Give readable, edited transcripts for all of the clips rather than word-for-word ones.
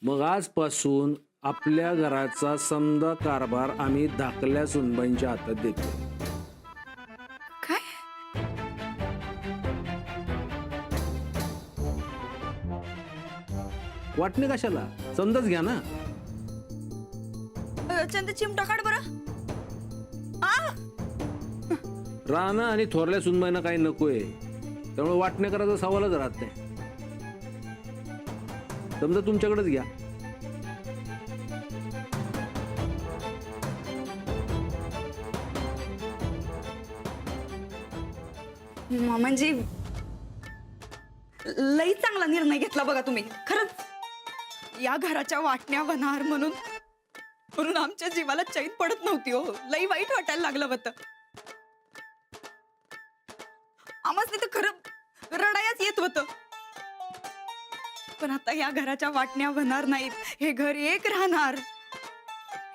मग आजपासून आपल्या घराचा समदा कारभार आम्ही धाकल्या सुनबाईंच्या हातात देतो. काय? वाटणे कशाला, समजाच घ्या ना. चंद चिमटा काढ बरं. राणा आणि थोरल्या सुनबाईंना काही नकोय, त्यामुळे वाटणे करायचा सवालच राहत नाही. समजा तुमच्याकडेच घ्या. म्हणजे लई चांगला निर्णय घेतला बघा तुम्ही. खरंच या घराच्या वाटण्या होणार म्हणून म्हणून आमच्या जीवाला चैन पडत नव्हती हो. लई वाईट वाटायला लागलं होतं आम्हाला. तर खरं रडायच येत होतं. पण आता या घराच्या वाटण्या होणार नाहीत, हे घर एक राहणार,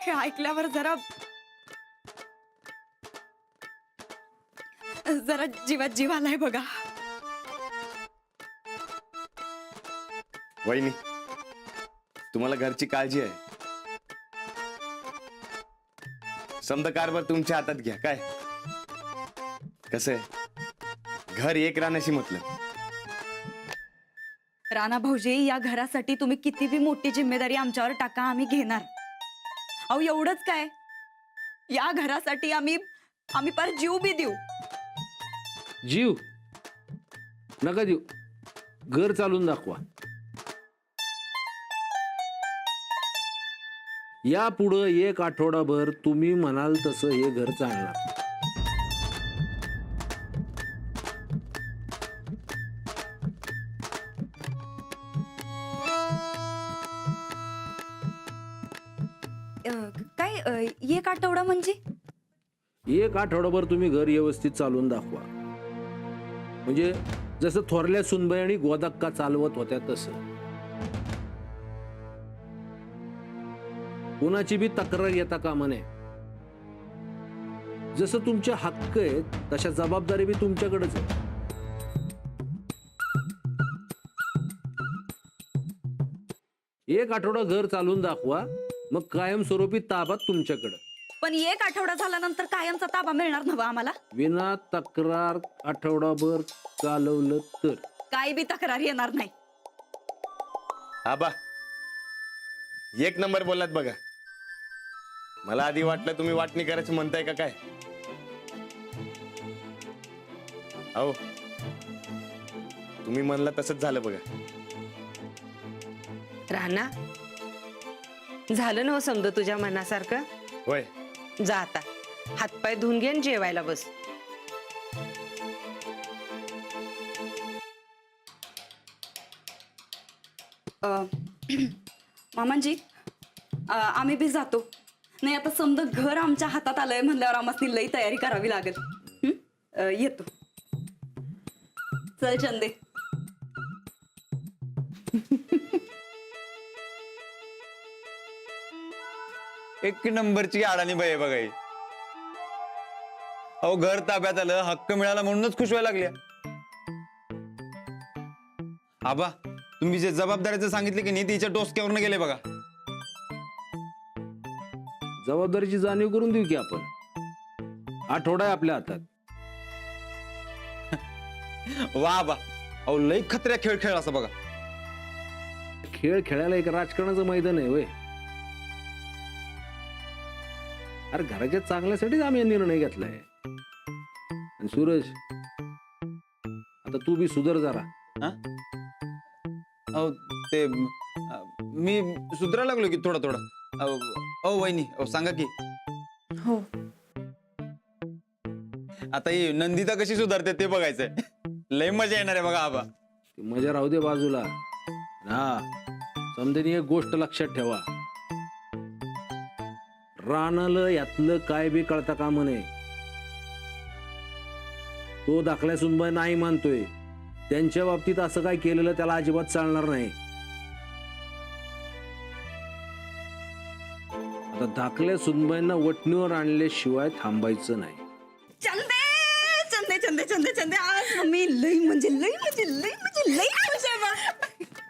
हे ऐकल्यावर जरा जरा जीवात जीव आलाय बघा. वहिनी, तुम्हाला घरची काळजी आहे. समजा कारभार तुमच्या हातात घ्या. काय कसं आहे, घर एक राहण्याशी मतलब. राणा भाऊजी, या घरासाठी तुम्ही किती बी मोठी जिम्मेदारी आमच्यावर टाका, आम्ही घेणार. अहो एवढंच काय, या घरासाठी आम्ही पार जीव बी देऊ. जीव नका देऊ, घर चालून दाखवा. यापुढं एक आठवडाभर तुम्ही म्हणाल तसं हे घर चालणार. काय एक आठवडा म्हणजे? एक आठवडाभर तुम्ही घर व्यवस्थित चालवून दाखवा. म्हणजे जसं थोरल्या सुनबाई आणि गोदाक्का चालवत होत्या तसं. कोणाची बी तक्रार येता कामा नये. जसं तुमचे हक्क आहेत तशा जबाबदारी बी तुमच्याकडेच आहे. एक आठवडा घर चालवून दाखवा, मग कायमस्वरूपी ताबा तुमच्याकडे. पण एक आठवडा झाल्यानंतर कायमचा ताबा मिळणार नव्हा आम्हाला? विना तक्रार आठवडाभर चालवलं तर काय बी तक्रार येणार नाही. आबा, एक नंबर बोललात बघा. मला आधी वाटलं तुम्ही वाटणी करायचं म्हणताय का काय. अहो, तुम्ही म्हणला तसंच झालं बघा. राणा, झालं ना समजा तुझ्या मनासारखं. होय, जा आता हातपाय धुवून घे आणि जेवायला बस. मामांजी, आम्ही बी जातो. नाही आता समजा घर आमच्या हातात आलंय म्हणल्यावर आम्हाला लई तयारी करावी लागेल. येतो. चल चंदे. एक नंबरची अडाणी बाई आहे बघा ही. अहो, घर ताब्यात आलं, हक्क मिळाला म्हणूनच खुश व्हायला लागल्या. आबा, तुम्ही जे जबाबदारीचं सांगितले की नाही, तिच्या डोसक्यावरनं गेले बघा. जबाबदारीची जाणीव करून देऊ की आपण. आठवडा आहे आपल्या हातात. वा आबा, अहो लई खतऱ्या खेळ खेळ असं बघा. खेळ खेळायला एक राजकारणाचं मैदान आहे होय. अरे घराच्या चांगल्यासाठीच आम्ही हा निर्णय घेतलाय. आणि सूरज, आता तू बी सुधर जरा. अहो ते मी सुधरायला लागलो की थोडा थोडा. अहो वहिनी, अहो सांगा की. हो, आता ही नंदिता कशी सुधारते ते बघायचंय. लय मजा येणार आहे बघा आबा. ती मजा राहू दे बाजूला. हा, समजेनी एक गोष्ट लक्षात ठेवा. रानाला यातलं काय बी कळता कामा नये. तो दाखल्या सुनबाई नाही मानतोय, त्यांच्या बाबतीत असं काय केलेलं त्याला अजिबात चालणार नाही. आता दाखल्या सुनबाईंना वटणीवर आणल्याशिवाय थांबायचं नाही. चंदे चंदे चंदे चंदे चंदे, आज मी लई म्हणजे लई म्हणजे लई म्हणजे लई खुश आहे बघ.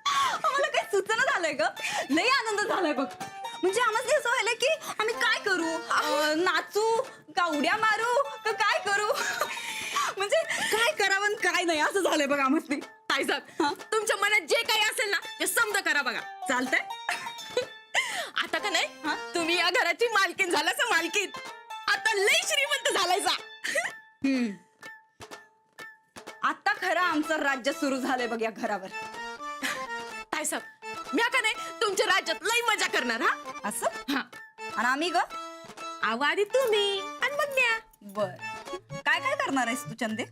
आम्हाला काही सुचना झालं झालंय ग, लय आनंद झालाय बघ. म्हणजे आम्हाला असं व्हायला की आम्ही काय करू, नाचू का उड्या मारू का काय करू, म्हणजे काय करावं आणि काय नाही असं झालंय बघ आम्हाला. ताईसाहेब तुमच्या मनात जे काही असेल ना ते समज करा बघा. चालतंय. आता का नाही तुम्ही या घराची मालकीन झालासा मालकीन. आता लय श्रीमंत झालायचा. आता खरं आमचं राज्य सुरू झालंय बघ या घरावर. ताईसाहेब मी का नाही तुमच्या राज्यात लय मजा करणार. हा असं हा आणि आम्ही ग आवाडी तुम्ही आणि मग न्या. बर काय काय करणार आहेस तू चंदे,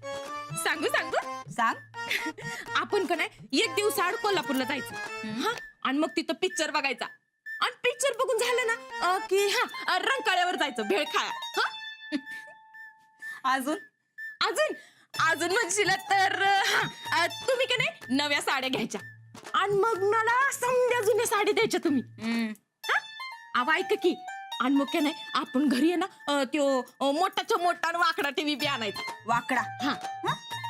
सांगू सांगू सांग. आपण का नाही एक दिवस आड कोल्हापूरला जायचं. हा आणि मग तिथं पिक्चर बघायचा आणि पिक्चर बघून झालं ना की हा रंकाळ्यावर जायचं भेळ खाया. हा अजून अजून अजून म्हणशील तर तुम्ही का नाही नव्या साड्या घ्यायच्या आणि मग मला समध्या जुन्या साड्या द्यायच्या तुम्ही. अहो ऐक की आणि मग काय नाही आपण घरी आहे ना त्यो मोठाच्या मोठा आणि वाकडा टीव्ही बी आणायचा. वाकडा. हा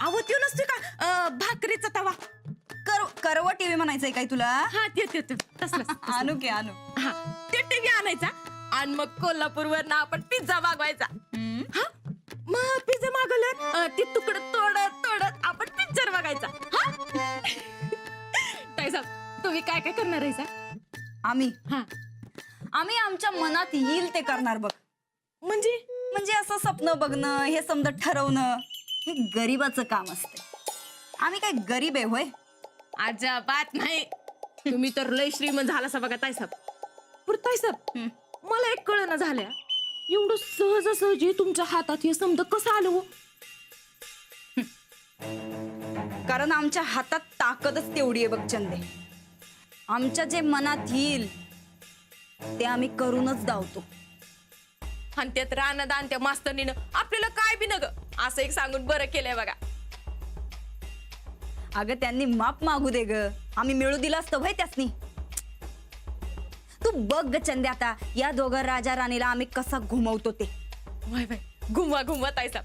अहो त्यो नसतो का भाकरीचा तवा. करव टीव्ही म्हणायचंय काय तुला. हा ते तसलं आणू की आणू. हा ते टीव्ही आणायचा आणि मग कोल्हापूरवर ना आपण पिझ्झा मागवायचा. हा मग पिझ्झा मागवलं ती तुकडं तोडत आपण पिक्चर बघायचा. हा ताईसाहेब तुम्ही काय काय करणार आहे सर. आम्ही हा आम्ही आमच्या मनात येईल ते करणार बघ. म्हणजे असं स्वप्न बघणं हे समजा ठरवणं हे गरीबाचं काम असते. आम्ही काय गरीब आहे होय. अजिबात नाही. तुम्ही तर लय श्रीमंत झालासा बघा ताईसाहेब. पण ताईसाहेब मला एक कळना झाल्या एवढं सहजासहजी तुमच्या हातात हे समजा कसं आलं हो. कारण आमच्या हातात ताकदच तेवढी आहे बघ चंदे. आमच्या जे मनात येईल ते आम्ही करूनच धावतो. आणि त्यात रानदान त्या मास्तरनीनं आपल्याला काय बी नग असं एक सांगून बरं केलंय बघा. अगं त्यांनी माप मागू दे ग, आम्ही मिळू दिलं असतं भाई त्यासनी. तू बघ ग चंदे आता या दोघं राजा राणीला आम्ही कसा घुमवतो ते. वाय घुमवा ताईसाहेब.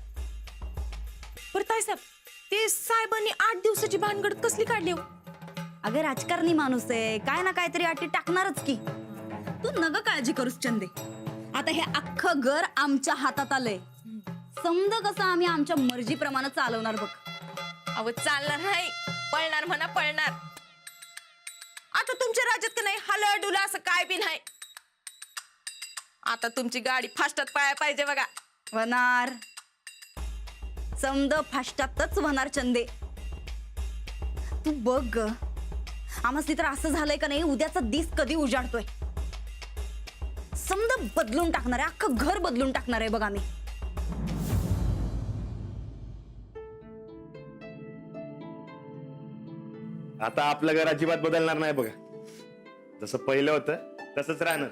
बरं ताईसाहेब ते साहेबांनी 8 दिवसाची भानगड कसली काढली हो. अगं राजकारणी माणूस आहे, काय ना काहीतरी अटी टाकणारच की. तू नग काळजी करूस चंदे. आता हे अख्खं घर आमच्या हातात आलंय. समज कसं आम्ही आमच्या मर्जीप्रमाणे चालवणार बघ. अहो चालणार नाही, पळणार म्हणा पळणार. आता तुमच्या राज्यात का नाही हलडुला असं काय बी नाही. आता तुमची गाडी फास्टात पळायला पाहिजे बघा. होणार समद फास्टातच होणार चंदे. तू बघ ग आम्हाला तर असं झालंय का नाही उद्याचा दिस कधी उजाडतोय. समद बदलून टाकणार आहे, अख्खं घर बदलून टाकणार आहे बघ आम्ही. आता आपलं घर अजिबात बदलणार नाही बघा. जसं पहिलं होतं तसंच राहणार.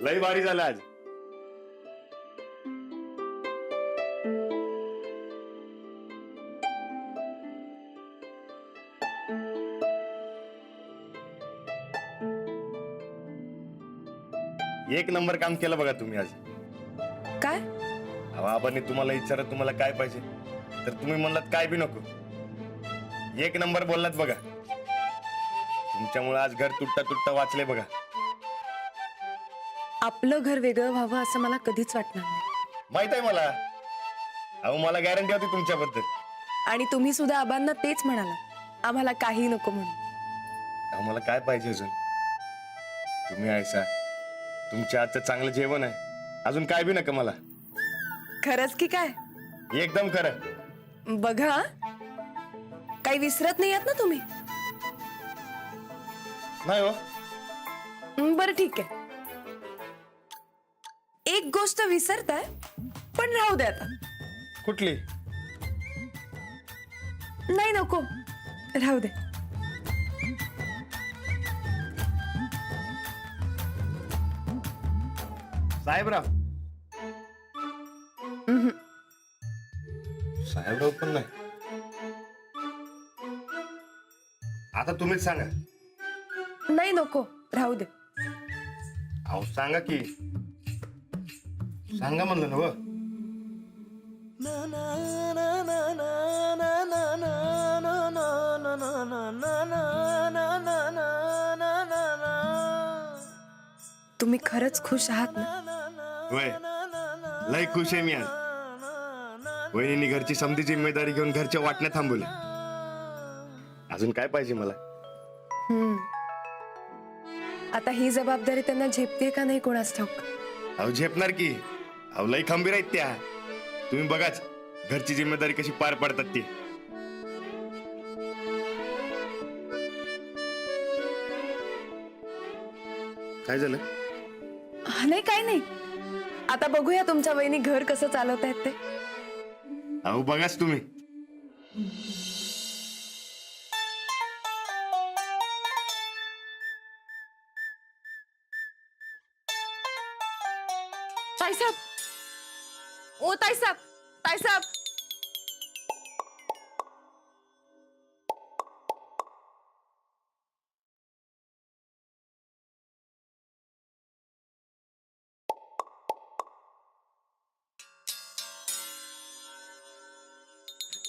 लय भारी झालं आज. एक नंबर काम केलं बघा तुम्ही आज. काय आबांनी तुम्हाला विचारत तुम्हाला काय पाहिजे तर तुम्ही म्हणलात काय बी नको. एक नंबर बोललात बघा. तुमच्यामुळे आज घर तुटता वाचले बघा. आपलं घर वेगळं व्हावं असं मला कधीच वाटणार नाही. माहित आहे मला. अहो मला गॅरंटी होती तुमच्याबद्दल. आणि तुम्ही सुद्धा आबांना तेच म्हणाला आम्हाला काही नको म्हणून. अहो मला काय पाहिजे अजून. तुम्ही ऐसा तुमच्या हातचं चांगलं जेवण आहे. अजून काय बी नका मला. खरंच की काय. एकदम खरं. बघा काही विसरत नाही आहात ना तुम्ही. नाही हो. बरं ठीक आहे. एक गोष्ट विसरताय पण राहू दे आता. कुठली. नाही नको राहू दे. साहेबराव. साहेबराव पण नाही. आता तुम्हीच सांगा. नाही नको राहू दे. अहो सांगा की. सांगा म्हणलं ना. तुम्ही खरंच खुश आहात ना? वय लय खुश आहे मी आज. वहिनी घरची समधी जिम्मेदारी घेऊन घरच्या वाटण्या थांबवल्या. अजून काय पाहिजे मला? आता ही जबाबदारी त्यांना झेपते का नाही कोणास ठाऊक. अहो झेपणार की. अहो लय खंबीर आहेत त्या. तुम्ही बघाच घरची जिम्मेदारी कशी पार पडतात ती. काय झालं? नाही काय नाही. आता बघूया तुमच्या वहिनी घर कसं चालवतायत ते. अहो बघाच तुम्ही. ताईसाहेब, ओ ताईसाहेब, ताईसाहेब.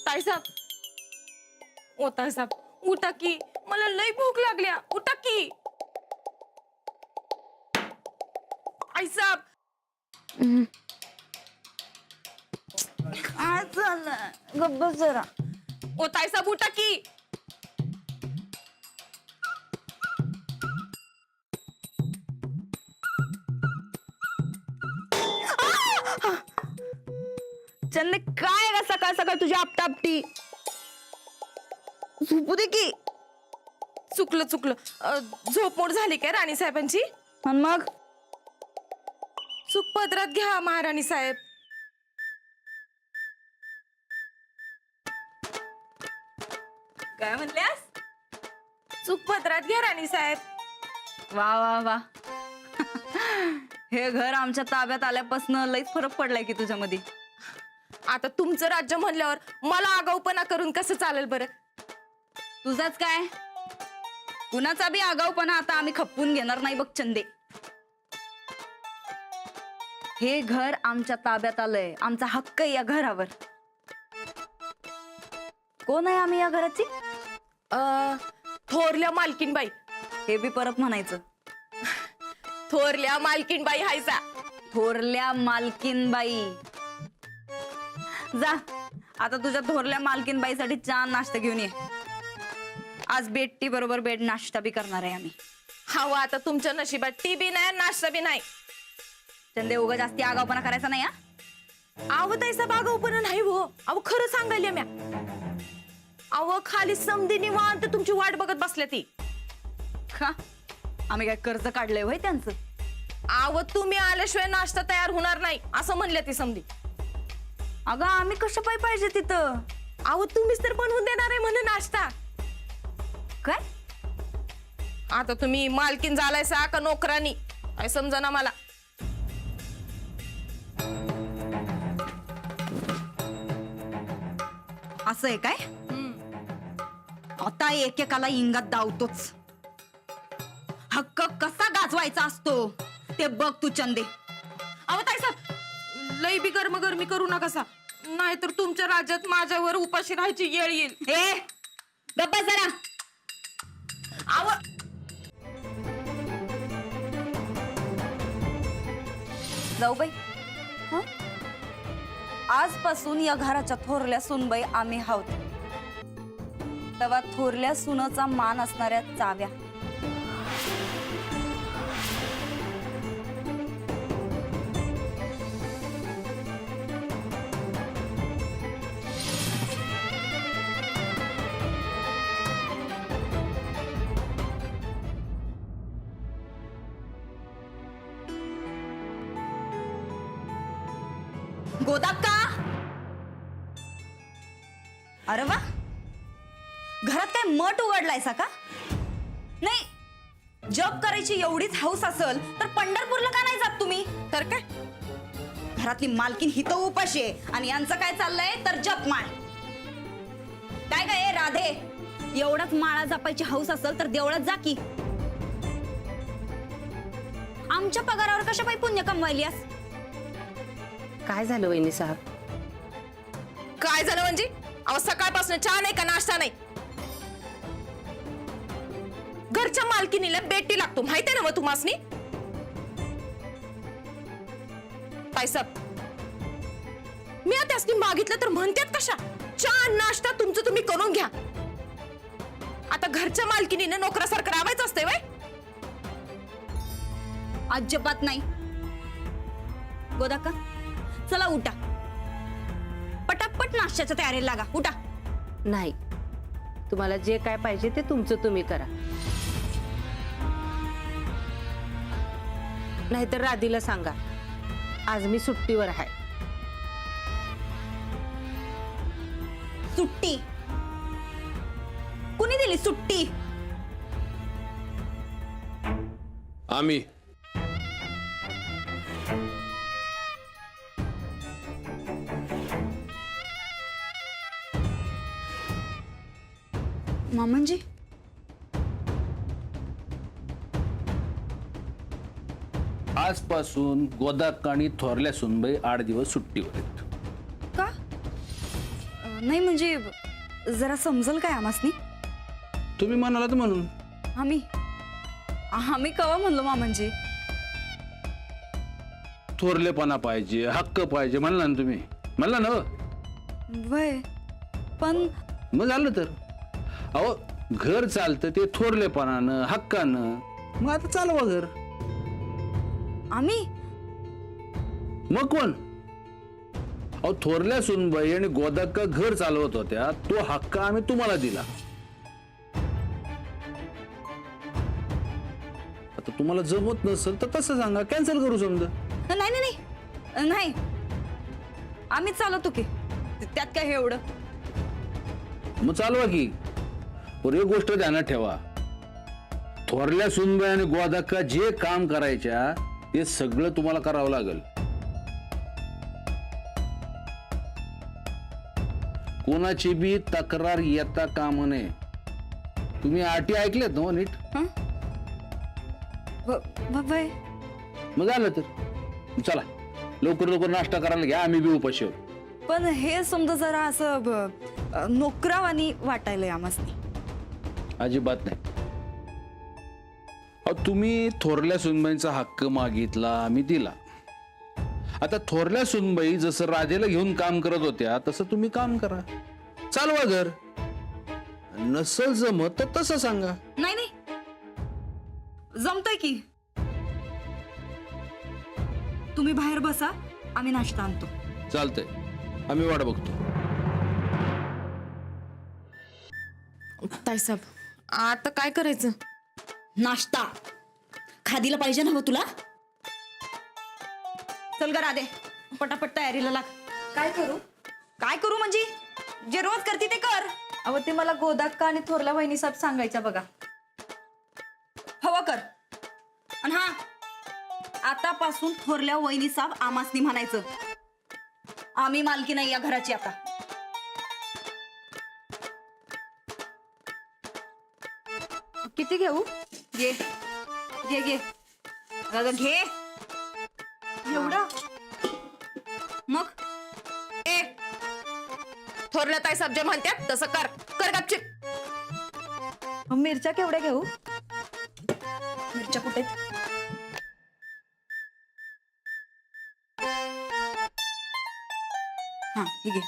ताईसाहेब, ओ ताईसाहेब, उठा की. मला लई भूक लागल्या. उठा की. ताईसाहेब, काय चाललंय? गप्प बस जरा. ओ ताईसाहेब, उठा की. चंदे काय ग सकाळ सकाळ तुझी आपटापटी. झोपू दे की. चुकलं चुकलं. झोपमोड झाली काय राणी साहेबांची? आणि मग चूक पदरात घ्या महाराणी साहेब. काय म्हणल्यास? चूक पदरात घ्या राणी साहेब. वा वा वा. हे घर आमच्या ताब्यात आल्यापासून लईच फरक पडलाय की तुझ्यामध्ये. आता तुमचं राज्य म्हणल्यावर मला आगाऊपणा करून कसं चालेल बरं? तुझाच काय? कुणाचा बी आगाऊपणा आता आम्ही खपवून घेणार नाही बघ चंदे. हे घर आमच्या ताब्यात आलंय. आमचा हक्क आहे या घरावर. कोण आहे आम्ही या घराची? थोरल्या मालकीनबाई. हे बी परत म्हणायचं. थोरल्या मालकीनबाई हायसा. थोरल्या मालकीनबाई. जा आता तुझ्या थोरल्या मालकीनबाईसाठी चहा नाश्ता घेऊन ये. आज बेड टी बरोबर बेड नाश्ता बी करणार आहे आम्ही. हवा आता तुमच्या नशिबात टी बी नाही नाश्ता बी नाही. चंदे उगा जास्ती आगाऊपणा करायचा नाही. आव तैसा आगाऊपणा नाही हो. अहो खरं सांगायला म्या. अहो खाली समधी निवांत तुमची वाट बघत बसल्या ती. हा आम्ही काय कर्ज काढलंय होय त्यांचं? आव तुम्ही आल्याशिवाय नाश्ता तयार होणार नाही असं म्हणल्या ती समधी. अगं आम्ही कसं पाहिजे तिथं? अहो तुम्हीच तर बनवून देणार आहे म्हणे नाश्ता. काय आता तुम्ही मालकीन झालायसा का नोकरानी काय समजा ना मला. असं आहे काय? आता एकेकाला इंगात दावतोच. हक्क कसा गाजवायचा असतो ते बघ तू चंदे. अहो ताईसाहेब लई बी गरमी करू नकासा. नाहीतर तुमच्या राज्यात माझ्यावर उपाशी राहायची येळ येईल. ए गप्पा जरा. आव जाऊ बाई. हं? आजपासून या घराच्या थोरल्या सुनबाई आम्ही आहोत. तेव्हा थोरल्या सुनाचा मान असणाऱ्या चाव्या. गोदाक्का. अरे वा घरात काय मठ उघडलायसा का? नाही जप करायची एवढीच हौस असेल तर पंढरपूरला का नाही जात तुम्ही? तर काय घरातली मालकीन हित उपाशी आहे आणि यांचं काय चाललंय तर जपमाळ. काय काय राधे एवढाच माळा जपायची हौस असेल तर देवळात जा की. आमच्या पगारावर कशा पायी पुण्य कमवायलीस? काय झालं वहिनी साहेब? काय झालं म्हणजे? अहो सकाळपासून चहा नाही का नाश्ता नाही. घरच्या मालकिनीला बेटी लागतो माहिती आहे ना मग तुम्हासनी. ताईसाब, मी आता त्यासनी मागितलं तर म्हणतात कशा? चहा नाश्ता तुमचं तुम्ही करून घ्या. आता घरच्या मालकीनीने नोकरासारखं राहायचं असतंय वय? अजिबात नाही. गोदाक्का, चला उठा, पटापट नाश्त्याच्या तयारीला लागा. उठा. नाही, तुम्हाला जे काय पाहिजे ते तुमचं तुम्ही करा. नाहीतर राधीला सांगा आज मी सुट्टीवर आहे. सुट्टी कुणी दिली सुट्टी? आम्ही. मामनजी, आजपासून गोदाक्का आणि थोरल्या सुनबाई 8 दिवस सुट्टीवर आहेत. का? नाही म्हणजे जरा समजल काय आमासनी? तुम्ही म्हणालात म्हणून. आम्ही आम्ही कवा म्हणलो मामनजी? थोरलेपणा पाहिजे, हक्क पाहिजे म्हणला ना तुम्ही. म्हणला ना? वय पण मग झालं तर. अहो, घर चालतं ते थोरलेपणानं, हक्कानं. मग आता चालवा घर. आम्ही मग कोण? अहो, थोरल्या सुनबाई आणि गोदाक्का घर चालवत होत्या, तो हक्क आम्ही तुम्हाला दिला. आता तुम्हाला जमत नसेल तर तसं सांगा, कॅन्सल करू समजा. नाही नाही नाही नाही, आम्ही चालवतो की, त्यात काय हे एवढं? मग चालवा की. पण एक गोष्ट ध्यानात ठेवा, थोरल्या सुनबाई आणि गोदाक्का जे काम करायच्या ते सगळं तुम्हाला करावं लागेल. कोणाची बी तक्रार येता कामा नये. तुम्ही अटी ऐकल्यात ना नीट? वय मग झालं तर चला, लवकर लवकर नाश्ता करायला घ्या, आम्ही बी उपाशी आहोत. पण हे समजा जरा असं नोकरावानी वाटायलंय आमासनी. अजिबात नाही. अहो, तुम्ही थोरल्या सुनबाईंचा हक्क मागितला, आम्ही दिला. आता थोरल्या सुनबाई जसं राजेला घेऊन काम करत होत्या तसं तुम्ही काम करा. चालवा घर. नसल जमत तर तसं सांगा. नाही नाही, जमतंय की. तुम्ही बाहेर बसा, आम्ही नाश्ता आणतो. चालतंय, आम्ही वाट बघतो. ताईसाब, आता काय करायचं? नाश्ता खादीला पाहिजे ना हो तुला? चल ग राधे, पटापट तयारीला लाग. काय करू? काय करू म्हणजे जे रोज करते ते कर. अहो, ते मला गोदाक्का आणि थोरल्या वहिनी साहेब सांगायच्या बघा. हवं कर. आणि हा, आतापासून थोरल्या वहिनी साहेब आमासनी म्हणायचं. आम्ही मालकी नाही या घराची आता. किती घेऊ? घे घे घे अगं घे. एवढं मग? ए, थोरल्या ताईसाब जे म्हणतात तसं कर. कर गपचिप. मिरच्या केवढ्या घेऊ? मिरच्या कुठे? हा, ही घे.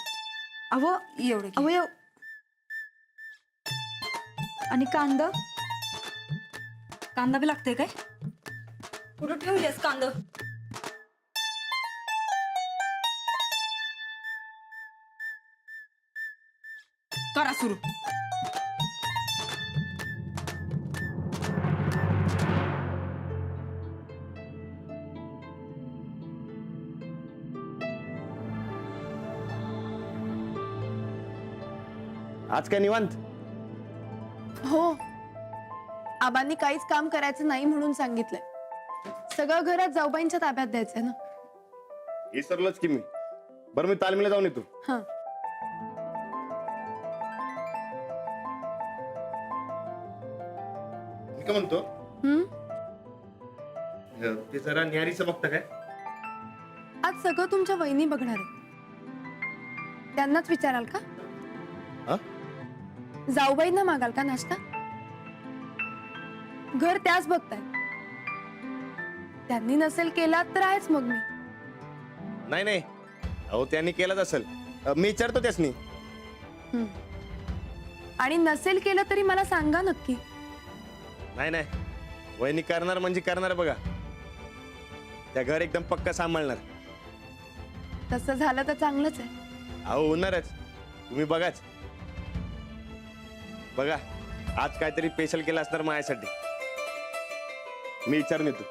अहो एवढे घे. अहो आणि कांदा? कांदा बी लागतंय काय? कुठं ठेवलेस कांदा? करा सुरू. आज काय निवांत? हो, आबांनी काहीच काम करायचं नाही म्हणून सांगितलंय. सगळं घरात जाऊबाईंच्या ताब्यात द्यायचंय ना. विसरलोच की मी. बरं, मी तालमीला जाऊन येतो. हा, मी काय म्हणतो, हम्म. ते जरा न्यारीचं बघता काय? आज सगळं तुमच्या वहिनी बघणार आहे. त्यांनाच विचाराल का? हा? जाऊबाईंना मागाल का नाश्ता? घर त्याच बघताय. त्यांनी नसेल केला तर आहेच मग मी. नाही नाही, अहो त्यांनी केलंच असेल. मी विचारतो त्यासनी. आणि नसेल केलं तरी मला सांगा नक्की. नाही नाही, वहिनी करणार म्हणजे करणार बघा. त्या घर एकदम पक्का सांभाळणार. तसं झालं तर चांगलंच आहे. अहो होणारच, तुम्ही बघाच. बघा आज काहीतरी स्पेशल केलं असणार माझ्यासाठी. मी विचारून येतो.